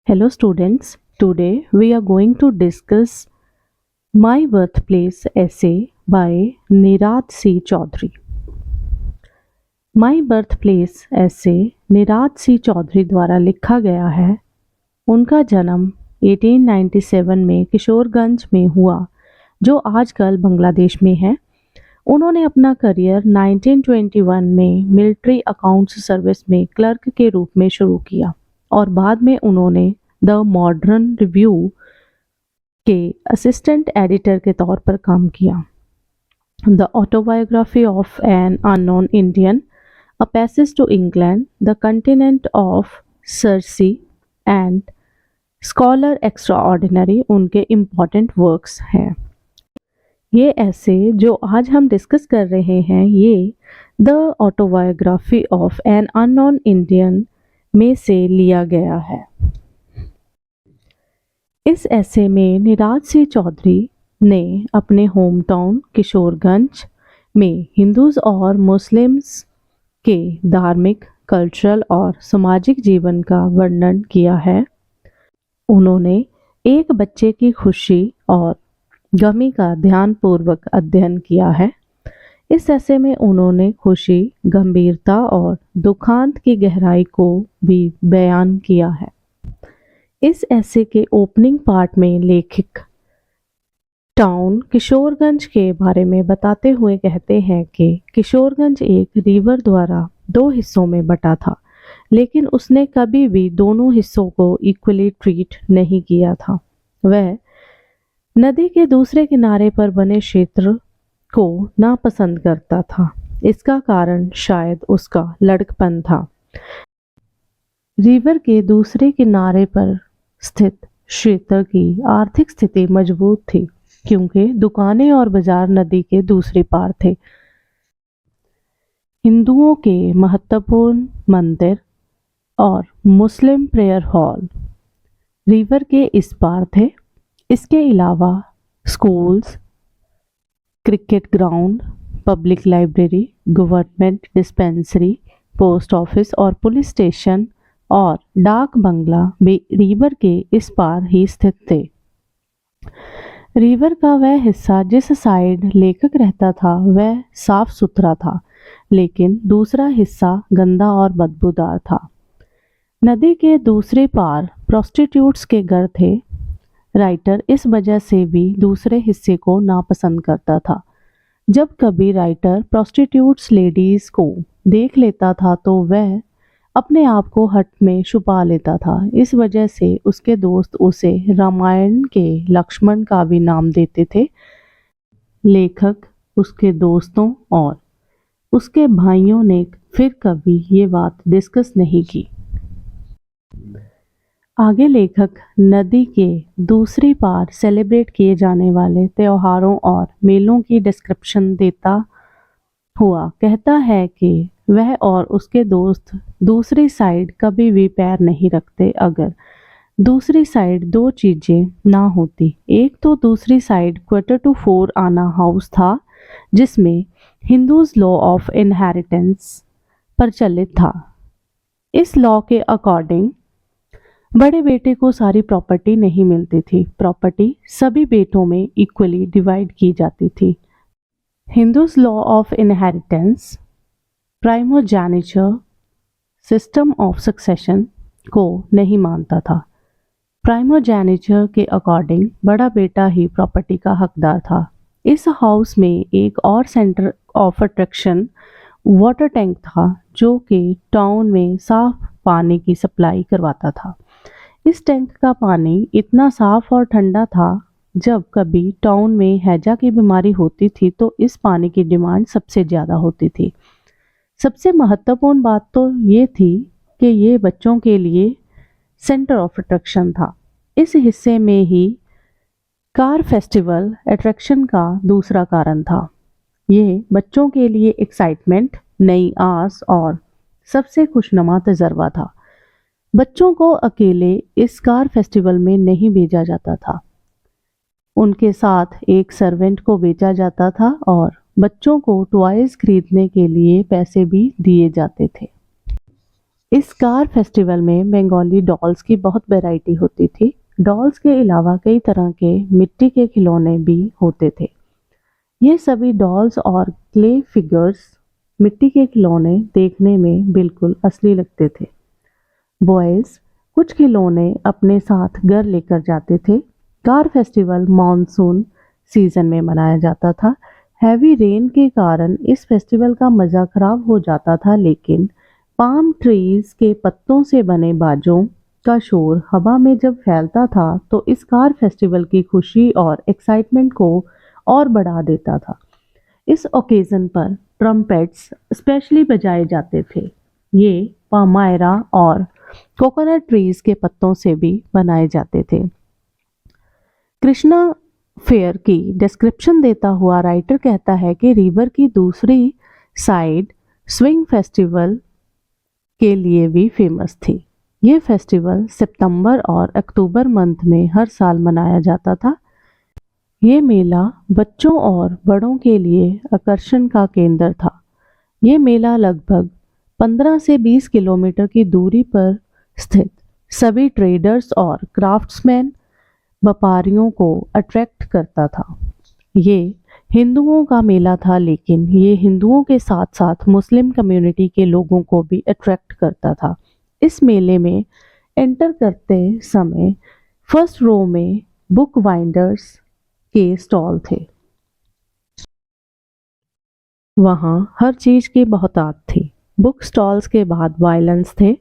Hello students, today we are going to discuss My Birthplace essay by Nirad C. Chaudhary. My Birthplace essay निराद सी चौधरी द्वारा लिखा गया है। उनका जन्म 1897 में किशोरगंज में हुआ, जो आजकल बांग्लादेश में है। उन्होंने अपना करियर 1921 में मिलिट्री अकाउंट्स सर्विस में क्लर्क के रूप में शुरू किया और बाद में उन्होंने द मॉडर्न रिव्यू के असिस्टेंट एडिटर के तौर पर काम किया। The autobiography of an unknown Indian, a passage to England, the continent of Circe and scholar extraordinary उनके इम्पॉर्टेंट वर्क्स हैं। ये ऐसे जो आज हम डिस्कस कर रहे हैं, ये the autobiography of an unknown Indian में से लिया गया है। इस ऐसे में निराद सी चौधरी ने अपने होम टाउन किशोरगंज में हिंदूज और मुस्लिम्स के धार्मिक, कल्चरल और सामाजिक जीवन का वर्णन किया है। उन्होंने एक बच्चे की खुशी और गमी का ध्यानपूर्वक अध्ययन किया है। इस ऐसे में उन्होंने खुशी, गंभीरता और दुखांत की गहराई को भी बयान किया है। इस ऐसे के ओपनिंग पार्ट में लेखक टाउन किशोरगंज के बारे में बताते हुए कहते हैं कि किशोरगंज एक रिवर द्वारा दो हिस्सों में बटा था, लेकिन उसने कभी भी दोनों हिस्सों को इक्वली ट्रीट नहीं किया था। वह नदी के दूसरे किनारे पर बने क्षेत्र को नापसंद करता था। इसका कारण शायद उसका लड़कपन था। रिवर के दूसरे किनारे पर स्थित क्षेत्र की आर्थिक स्थिति मजबूत थी, क्योंकि दुकानें और बाजार नदी के दूसरे पार थे। हिंदुओं के महत्वपूर्ण मंदिर और मुस्लिम प्रेयर हॉल रिवर के इस पार थे। इसके अलावा schools, cricket ground, public library, government dispensary, post office और पुलिस स्टेशन और डाक बंगला भी रिवर के इस पार ही स्थित थे। रिवर का वह हिस्सा जिस साइड लेखक रहता था वह साफ सुथरा था, लेकिन दूसरा हिस्सा गंदा और बदबूदार था। नदी के दूसरे पार प्रोस्टिट्यूट्स के घर थे। राइटर इस वजह से भी दूसरे हिस्से को नापसंद करता था। जब कभी राइटर प्रोस्टिट्यूट्स लेडीज को देख लेता था तो वह अपने आप को हट में छुपा लेता था। इस वजह से उसके दोस्त उसे रामायण के लक्ष्मण का भी नाम देते थे। लेखक, उसके दोस्तों और उसके भाइयों ने फिर कभी ये बात डिस्कस नहीं की। आगे लेखक नदी के दूसरी पार सेलिब्रेट किए जाने वाले त्योहारों और मेलों की डिस्क्रिप्शन देता हुआ कहता है कि वह और उसके दोस्त दूसरी साइड कभी भी पैर नहीं रखते अगर दूसरी साइड दो चीज़ें ना होती। एक तो दूसरी साइड क्वार्टर टू 4 आना हाउस था, जिसमें हिंदूज लॉ ऑफ इनहेरिटेंस प्रचलित था। इस लॉ के अकॉर्डिंग बड़े बेटे को सारी प्रॉपर्टी नहीं मिलती थी। प्रॉपर्टी सभी बेटों में इक्वली डिवाइड की जाती थी। Hindus law of inheritance primogeniture system of succession को नहीं मानता था। प्राइमोजेनिचर के अकॉर्डिंग बड़ा बेटा ही प्रॉपर्टी का हकदार था। इस हाउस में एक और centre of attraction water tank था, जो कि टाउन में साफ पानी की सप्लाई करवाता था। इस टैंक का पानी इतना साफ और ठंडा था, जब कभी टाउन में हैजा की बीमारी होती थी तो इस पानी की डिमांड सबसे ज़्यादा होती थी। सबसे महत्वपूर्ण बात तो ये थी कि ये बच्चों के लिए सेंटर ऑफ अट्रैक्शन था। इस हिस्से में ही कार फेस्टिवल अट्रैक्शन का दूसरा कारण था। ये बच्चों के लिए एक्साइटमेंट, नई आस और सबसे खुशनुमा तजर्बा था। बच्चों को अकेले इस कार फेस्टिवल में नहीं भेजा जाता था। उनके साथ एक सर्वेंट को भेजा जाता था और बच्चों को टॉयज खरीदने के लिए पैसे भी दिए जाते थे। इस कार फेस्टिवल में बंगाली डॉल्स की बहुत वैरायटी होती थी। डॉल्स के अलावा कई तरह के मिट्टी के खिलौने भी होते थे। ये सभी डॉल्स और क्ले फिगर्स मिट्टी के खिलौने देखने में बिल्कुल असली लगते थे। बॉयज कुछ खिलौने अपने साथ घर लेकर जाते थे। कार फेस्टिवल मॉनसून सीजन में मनाया जाता था। हैवी रेन के कारण इस फेस्टिवल का मज़ा खराब हो जाता था, लेकिन पाम ट्रीज के पत्तों से बने बाजों का शोर हवा में जब फैलता था तो इस कार फेस्टिवल की खुशी और एक्साइटमेंट को और बढ़ा देता था। इस ओकेजन पर ट्रम्पेट्स स्पेशली बजाए जाते थे। ये पामायरा और कोकोनट ट्रीज के पत्तों से भी बनाए जाते थे। कृष्णा फेयर की डिस्क्रिप्शन देता हुआ राइटर कहता है कि रिवर की दूसरी साइड स्विंग फेस्टिवल के लिए भी फेमस थी। ये फेस्टिवल सितंबर और अक्टूबर मंथ में हर साल मनाया जाता था। ये मेला बच्चों और बड़ों के लिए आकर्षण का केंद्र था। ये मेला लगभग 15 से 20 किलोमीटर की दूरी पर स्थित सभी ट्रेडर्स और क्राफ्ट्समैन व्यापारियों को अट्रैक्ट करता था। ये हिंदुओं का मेला था, लेकिन ये हिंदुओं के साथ साथ मुस्लिम कम्युनिटी के लोगों को भी अट्रैक्ट करता था। इस मेले में एंटर करते समय फर्स्ट रो में बुक बाइंडर्स के स्टॉल थे। वहाँ हर चीज़ की बहुतायत थी। बुक स्टॉल्स के बाद वायलेंस थे।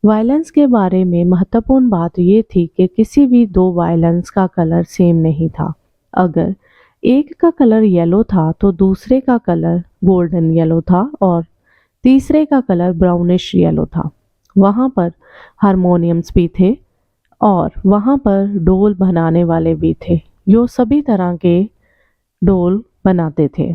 वायलेंस के बारे में महत्वपूर्ण बात ये थी कि किसी भी दो वायलेंस का कलर सेम नहीं था। अगर एक का कलर येलो था तो दूसरे का कलर गोल्डन येलो था और तीसरे का कलर ब्राउनिश येलो था। वहाँ पर हारमोनियम्स भी थे और वहाँ पर डोल बनाने वाले भी थे जो सभी तरह के डोल बनाते थे।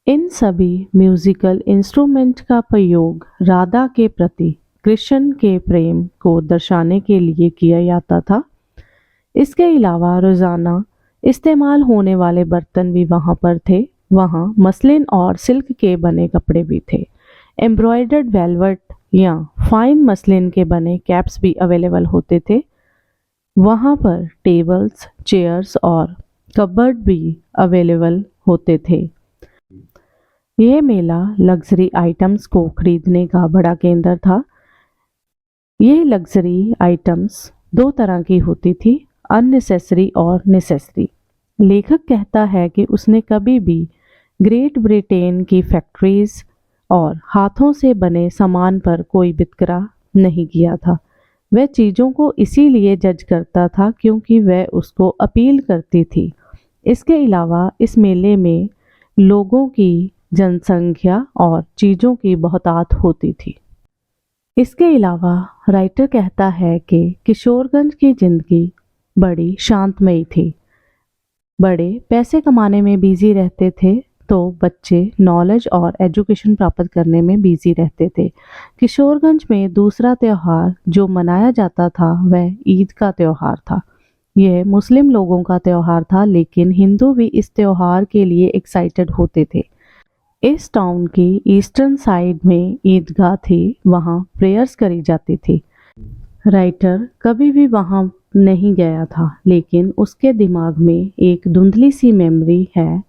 इन सभी म्यूजिकल इंस्ट्रूमेंट का प्रयोग राधा के प्रति कृष्ण के प्रेम को दर्शाने के लिए किया जाता था। इसके अलावा रोज़ाना इस्तेमाल होने वाले बर्तन भी वहाँ पर थे। वहाँ मसलिन और सिल्क के बने कपड़े भी थे। एम्ब्रॉयडर्ड वेलवेट या फाइन मसलिन के बने कैप्स भी अवेलेबल होते थे। वहाँ पर टेबल्स, चेयर्स और कबर्ड भी अवेलेबल होते थे। यह मेला लग्जरी आइटम्स को खरीदने का बड़ा केंद्र था। ये लग्जरी आइटम्स दो तरह की होती थी, अननेसेसरी और नेसेसरी। लेखक कहता है कि उसने कभी भी ग्रेट ब्रिटेन की फैक्ट्रीज और हाथों से बने सामान पर कोई वितकरा नहीं किया था। वह चीज़ों को इसीलिए जज करता था क्योंकि वह उसको अपील करती थी। इसके अलावा इस मेले में लोगों की जनसंख्या और चीज़ों की बहुतायत होती थी। इसके अलावा राइटर कहता है कि किशोरगंज की ज़िंदगी बड़ी शांतमयी थी। बड़े पैसे कमाने में बिजी रहते थे तो बच्चे नॉलेज और एजुकेशन प्राप्त करने में बिजी रहते थे। किशोरगंज में दूसरा त्यौहार जो मनाया जाता था वह ईद का त्यौहार था। यह मुस्लिम लोगों का त्यौहार था, लेकिन हिंदू भी इस त्यौहार के लिए एक्साइटेड होते थे। इस टाउन की ईस्टर्न साइड में ईदगाह थी, वहाँ प्रेयर्स करी जाती थी। राइटर कभी भी वहाँ नहीं गया था, लेकिन उसके दिमाग में एक धुंधली सी मेमोरी है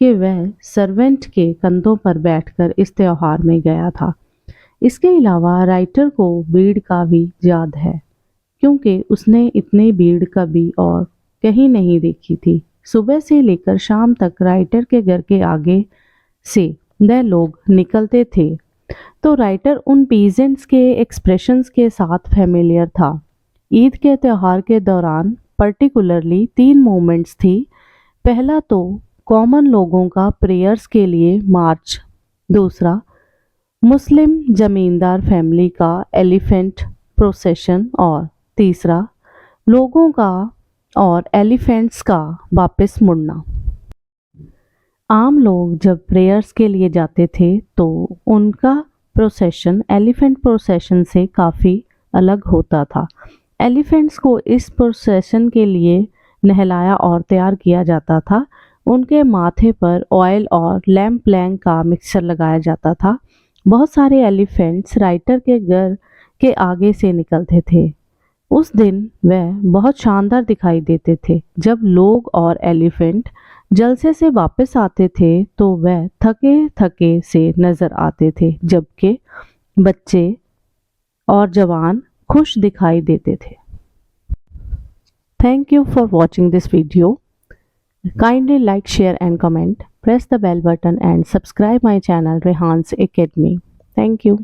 कि वह सर्वेंट के कंधों पर बैठकर इस त्यौहार में गया था। इसके अलावा राइटर को भीड़ का भी याद है, क्योंकि उसने इतनी भीड़ कभी और कहीं नहीं देखी थी। सुबह से लेकर शाम तक राइटर के घर के आगे से वह लोग निकलते थे, तो राइटर उन पीजेंट्स के एक्सप्रेशंस के साथ फेमिलियर था। ईद के त्यौहार के दौरान पर्टिकुलरली 3 मोमेंट्स थी। पहला तो कॉमन लोगों का प्रेयर्स के लिए मार्च, दूसरा मुस्लिम जमींदार फैमिली का एलिफेंट प्रोसेशन और तीसरा लोगों का और एलिफेंट्स का वापस मुड़ना। आम लोग जब प्रेयर्स के लिए जाते थे तो उनका प्रोसेशन एलिफेंट प्रोसेशन से काफ़ी अलग होता था। एलिफेंट्स को इस प्रोसेशन के लिए नहलाया और तैयार किया जाता था। उनके माथे पर ऑयल और लैम्प ब्लैंक का मिक्सचर लगाया जाता था बहुत सारे एलिफेंट्स राइटर के घर के आगे से निकलते थे। उस दिन वह बहुत शानदार दिखाई देते थे। जब लोग और एलिफेंट जलसे से वापस आते थे तो वह थके थके से नजर आते थे, जबकि बच्चे और जवान खुश दिखाई देते थे। Thank you for watching this video. Kindly like, share and comment. Press the bell button and subscribe my channel Rehan's Academy. Thank you.